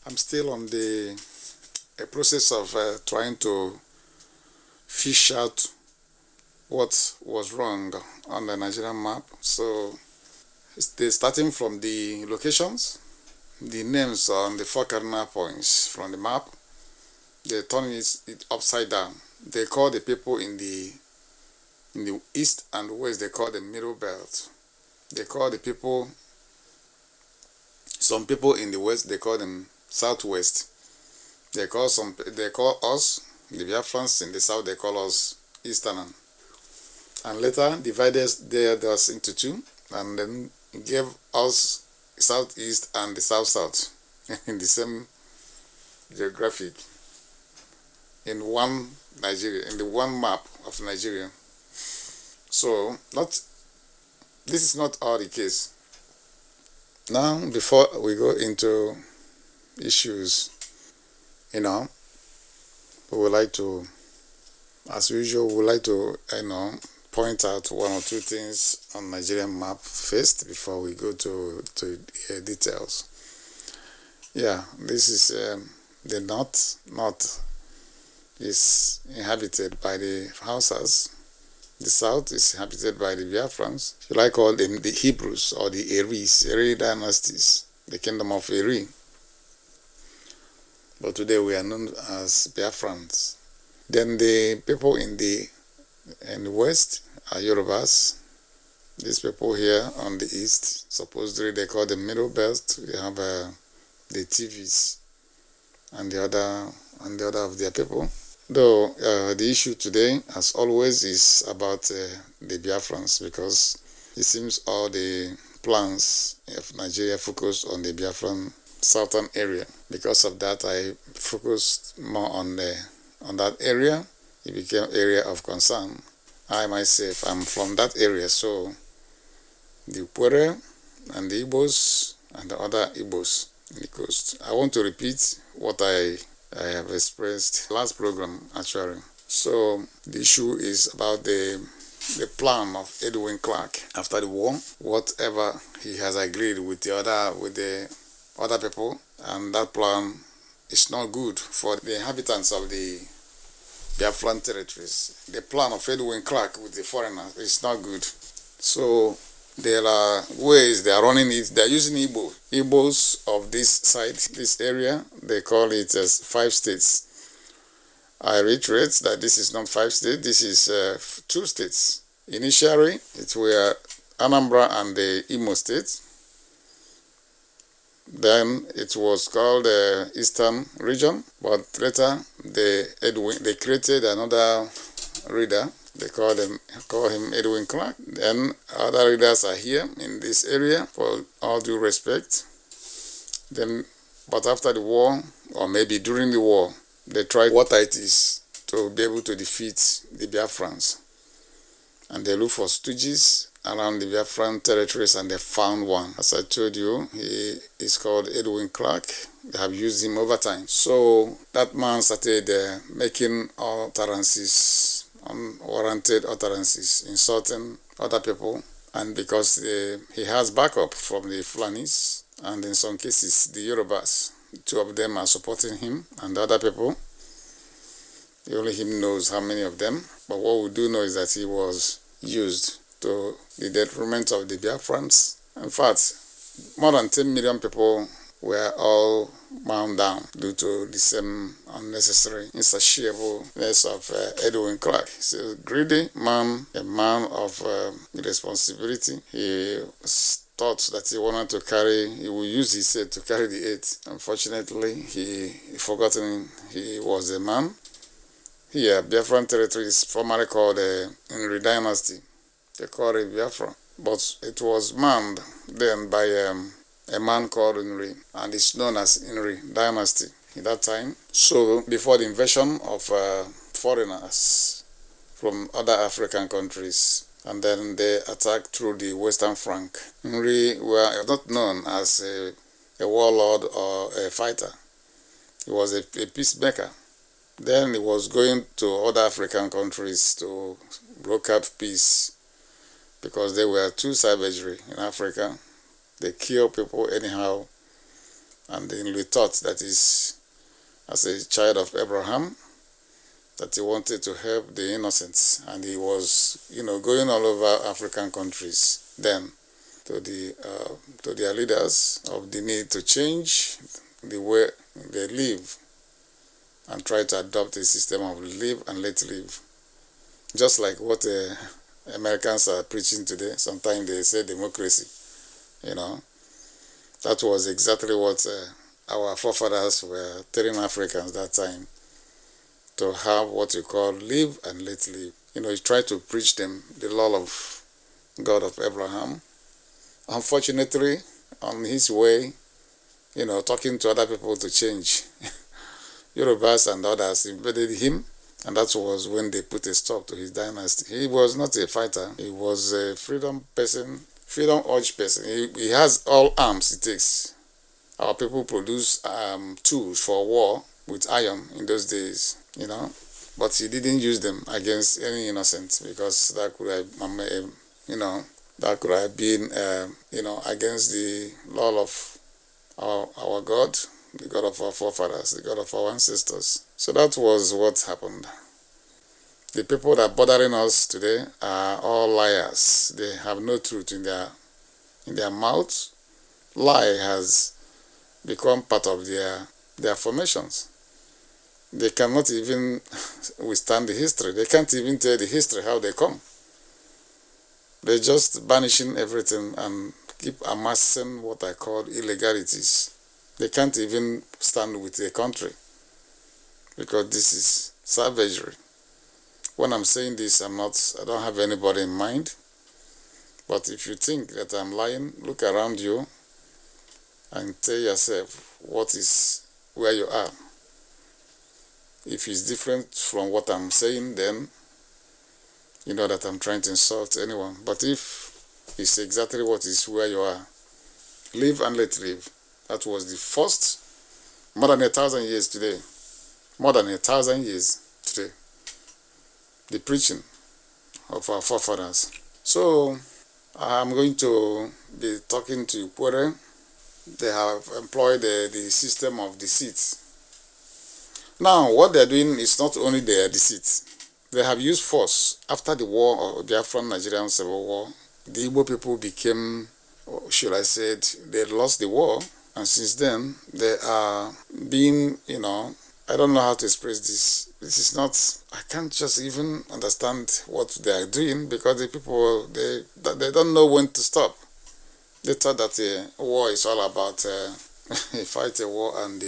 I'm still on the process of trying to fish out what was wrong on the Nigerian map. So starting from the locations, the names on the 4 cardinal points from the map, they turn it upside down. They call the people in the east and west, they call the middle belt. They call the people, some people in the west, they call them southwest. They call us, the Biafrans in the south, they call us eastern. And later divided us into two, and then gave us southeast and the south in the same geographic, in one Nigeria, in the one map of Nigeria. So this is not all the case. Now, before we go into issues, we would like to, as usual, we would like to, point out one or two things on Nigerian map first before we go to details. Yeah, this is the north. North is inhabited by the Hausas. The south is inhabited by the Biafrans. You like call them the Hebrews or the Eri dynasties, the kingdom of Eri. But today we are known as Biafrans. Then the people in the west are Yorubas. These people here on the east, supposedly they call the middle belt. We have the TVs and the other of their people. Though the issue today, as always, is about the Biafrans, because it seems all the plans of Nigeria focus on the Biafran southern area. Because of that, I focused more on that area. It became area of concern. I myself am from that area, so the Puere and the Igbos and the other Igbos in the coast. I want to repeat what I have expressed last program, actually. So the issue is about the plan of Edwin Clark after the war, whatever he has agreed with the other people, and that plan is not good for the inhabitants of the Biafran territories. The plan of Edwin Clark with the foreigners is not good. So there are ways they are running it. They are using Igbos of this side, this area. They call it as 5 states. I reiterate that this is not 5 states. This is 2 states. Initially, it were Anambra and the Imo state. Then it was called the Eastern region. But later, they created another reader. They call him Edwin Clark. Then other readers are here in this area, for all due respect. But after the war, or maybe during the war, they tried what it is to be able to defeat the Biafrans. And they look for stooges around the Biafran territories, and they found one. As I told you, he is called Edwin Clark. They have used him over time. So that man started making utterances, unwarranted utterances, insulting other people. And because he has backup from the Fulanis, and in some cases the Yorubas, 2 of them are supporting him, and the other people, only him knows how many of them. But what we do know is that he was used to the detriment of the Biafrans. In fact, more than 10 million people were all bound down due to the same unnecessary, insatiableness of Edwin Clark. He's a greedy man, a man of responsibility. He thought that he would use his head to carry the 8. Unfortunately, he forgotten he was a man. Here, Biafran territory is formerly called the Nri dynasty. They call it Biafra. But it was manned then by a man called Nri, and it's known as Nri dynasty in that time. So before the invasion of foreigners from other African countries, and then they attacked through the Western Frank. Nri were not known as a warlord or a fighter. He was a peacemaker. Then he was going to other African countries to broker peace, because they were too savagery in Africa. They kill people anyhow. And then we thought that is, as a child of Abraham, that he wanted to help the innocents, and he was, going all over African countries then to their leaders of the need to change the way they live and try to adopt a system of live and let live, just like what Americans are preaching today. Sometimes they say democracy. That was exactly what our forefathers were telling Africans that time, to have what you call live and let live. He tried to preach them the law of God of Abraham. Unfortunately, on his way, talking to other people to change, Yorubas and others invaded him, and that was when they put a stop to his dynasty. He was not a fighter. He was a freedom person, freedom-urged person. He has all arms it takes. Our people produce tools for war with iron in those days, but he didn't use them against any innocent, because that could have been, against the law of our God, the God of our forefathers, the God of our ancestors. So that was what happened. The people that are bothering us today are all liars. They have no truth in their mouth. Lie has become part of their formations. They cannot even withstand the history. They can't even tell the history how they come. They're just banishing everything and keep amassing what I call illegalities. They can't even stand with a country, because this is savagery. When I'm saying this, I don't have anybody in mind. But if you think that I'm lying, look around you and tell yourself what is where you are. If it's different from what I'm saying, then you know that I'm trying to insult anyone. But if it's exactly what is where you are, live and let live. That was the first, more than 1,000 years today. More than 1,000 years today. The preaching of our forefathers. So I'm going to be talking to Ikwere. They have employed the system of deceit. Now, what they're doing is not only their deceit. They have used force. After the war of Biafran Nigerian Civil War, the Igbo people became, or should I say it, they lost the war. And since then, they are being, I don't know how to express this. This is not, I can't just even understand what they are doing, because the people, they don't know when to stop. They thought that war is all about fight a war and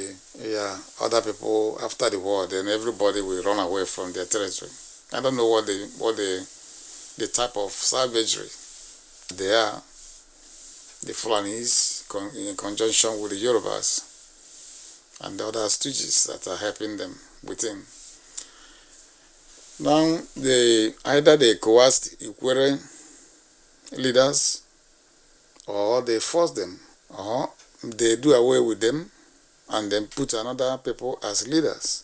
other people after the war, then everybody will run away from their territory. I don't know what the type of savagery they are. The Fulanis in conjunction with the Yorubas and the other stooges that are helping them within. Now, either they coerced Ikwere leaders, or they force them, or they do away with them and then put another people as leaders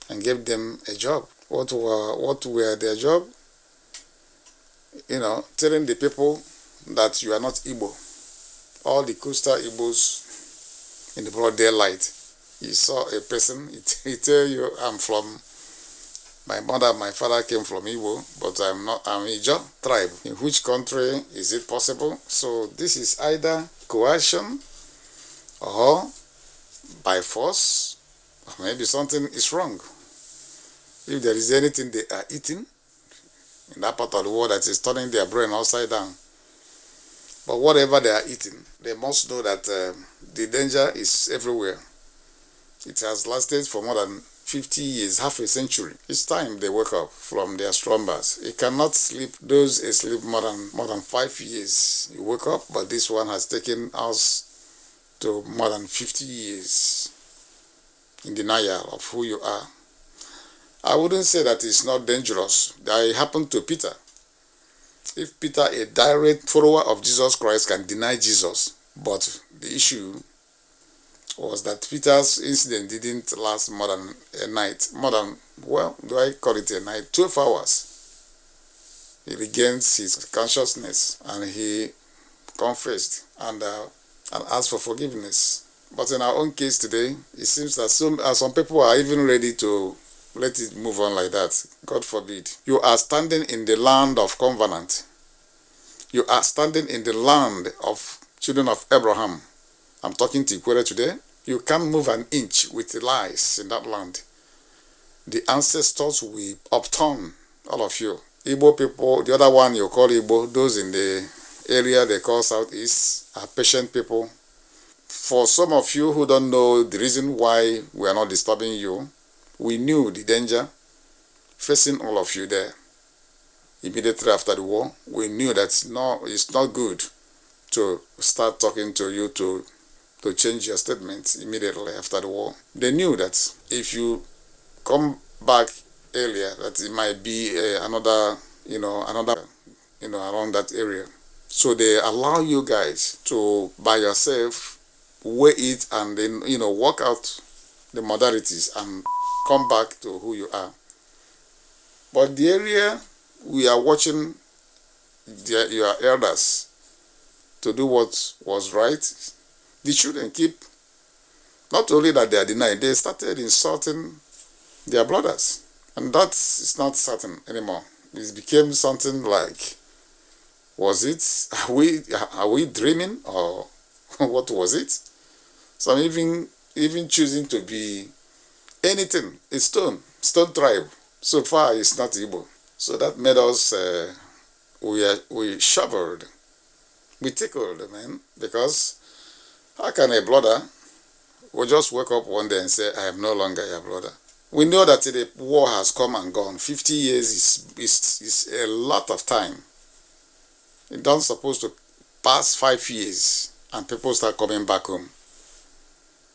and give them a job. What were their job? Telling the people that you are not Igbo. All the coastal Igbos in the broad daylight. You saw a person, he tell you, I'm from, my father came from Igbo, but I'm Ijo tribe. In which country is it possible? So this is either coercion or by force, or maybe something is wrong. If there is anything they are eating in that part of the world that is turning their brain upside down, but whatever they are eating, they must know that the danger is everywhere. It has lasted for more than 50 years, half a century. It's time they wake up from their slumbers. You cannot sleep. Those asleep more than 5 years, you wake up, but this one has taken us to more than 50 years in denial of who you are. I wouldn't say that it's not dangerous. That happened to Peter. If Peter, a direct follower of Jesus Christ, can deny Jesus, but the issue was that Peter's incident didn't last more than a night. Do I call it a night? 12 hours. He regains his consciousness and he confessed and asked for forgiveness. But in our own case today, it seems that some people are even ready to let it move on like that. God forbid. You are standing in the land of covenant. You are standing in the land of children of Abraham. I'm talking to Ikwere today. You can't move an inch with lies in that land. The ancestors will upturn all of you. Igbo people, the other one you call Igbo, those in the area they call Southeast, are patient people. For some of you who don't know the reason why we are not disturbing you, we knew the danger facing all of you there. Immediately after the war, we knew that it's not good to start talking to you to change your statements immediately after the war. They knew that if you come back earlier, that it might be another around that area. So they allow you guys to, by yourself, weigh it and then, work out the modalities and come back to who you are. But the area we are watching your elders to do what was right, the children keep, not only that they are denying, they started insulting their brothers. And that is not certain anymore. It became something like, are we dreaming, or what was it? Some even choosing to be anything, a stone tribe. So far it's not Igbo. So that made us, we shivered, we tickled, man, because how can a brother will just wake up one day and say, I am no longer your brother? We know that the war has come and gone. 50 years is a lot of time. It's not supposed to pass 5 years and people start coming back home,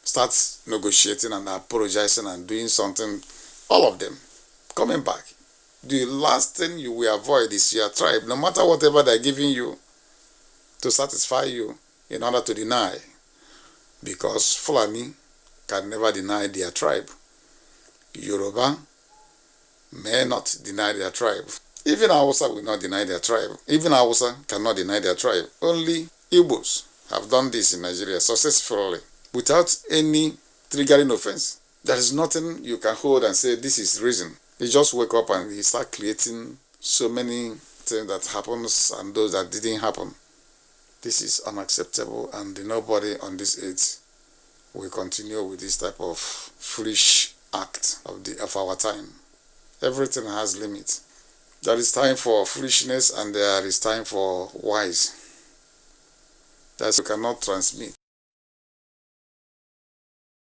start negotiating and apologizing and doing something, all of them coming back. The last thing you will avoid is your tribe, no matter whatever they're giving you to satisfy you, in order to deny. Because Fulani can never deny their tribe. Yoruba may not deny their tribe. Even Hausa will not deny their tribe. Even Hausa cannot deny their tribe. Only Igbos have done this in Nigeria successfully, without any triggering offense. There is nothing you can hold and say this is reason. You just wake up and you start creating so many things that happens and those that didn't happen. This is unacceptable, and nobody on this earth will continue with this type of foolish act of our time. Everything has limit. There is time for foolishness and there is time for wise. That you cannot transmit.